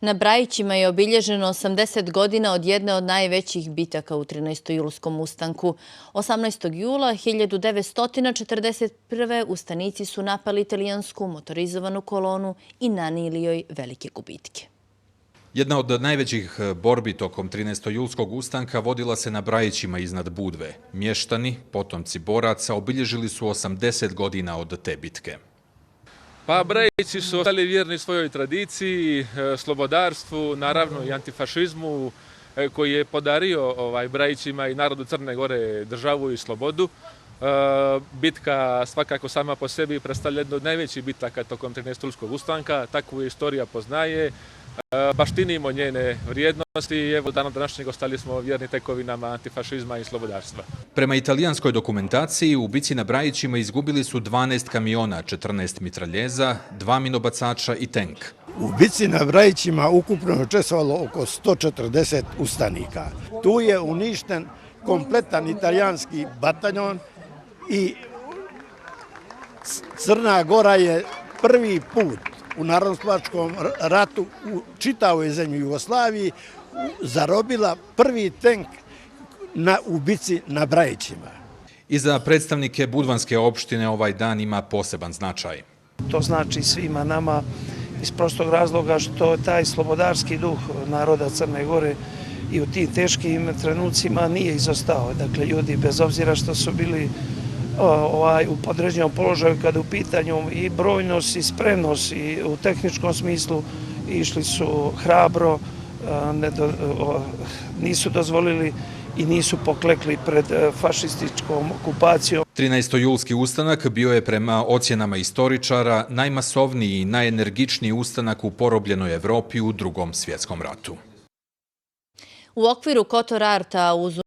Na Brajićima je obilježeno 80 godina od jedne od najvećih bitaka u 13. julskom ustanku. 18. jula 1941. ustanici su napali italijansku motorizovanu kolonu i nanijeli joj velike gubitke. Jedna od najvećih borbi tokom 13. julskog ustanka vodila se na Brajićima iznad Budve. Mještani, potomci boraca, obilježili su 80 godina od te bitke. Pa Brajići su ostali vjerni svojoj tradiciji, slobodarstvu, naravno i antifašizmu koji je podario Brajićima i narodu Crne Gore državu i slobodu. Bitka svakako sama po sebi predstavlja jednu od najvećih bitaka tokom 13. ustanka, takvu istorija poznaje. Baštinimo njene vrijednosti i evo dana današnjeg ostali smo vjerni tekovinama antifašizma i slobodarstva. Prema italijanskoj dokumentaciji, u bici na Brajićima izgubili su 12 kamiona, 14 mitraljeza, 2 minobacača i tenk. U bici na Brajićima ukupno je učestvovalo oko 140 ustanika. Tu je uništen kompletan italijanski bataljon i Crna Gora je prvi put u Narodnooslobodilačkom ratu u čitavoj zemlji Jugoslaviji zarobila prvi tenk u bici na Brajićima. I za predstavnike Budvanske opštine ovaj dan ima poseban značaj. To znači svima nama iz prostog razloga što taj slobodarski duh naroda Crne Gore i u tim teškim trenucima nije izostao. Dakle, ljudi bez obzira što su bili u podređenom položaju kada u pitanju i brojnost i spremnost i u tehničkom smislu išli su hrabro, nisu dozvolili i nisu poklekli pred fašističkom okupacijom. 13. julski ustanak bio je prema ocjenama istoričara najmasovniji i najenergičniji ustanak u porobljenoj Evropi u Drugom svjetskom ratu. U okviru Kotor Arta uz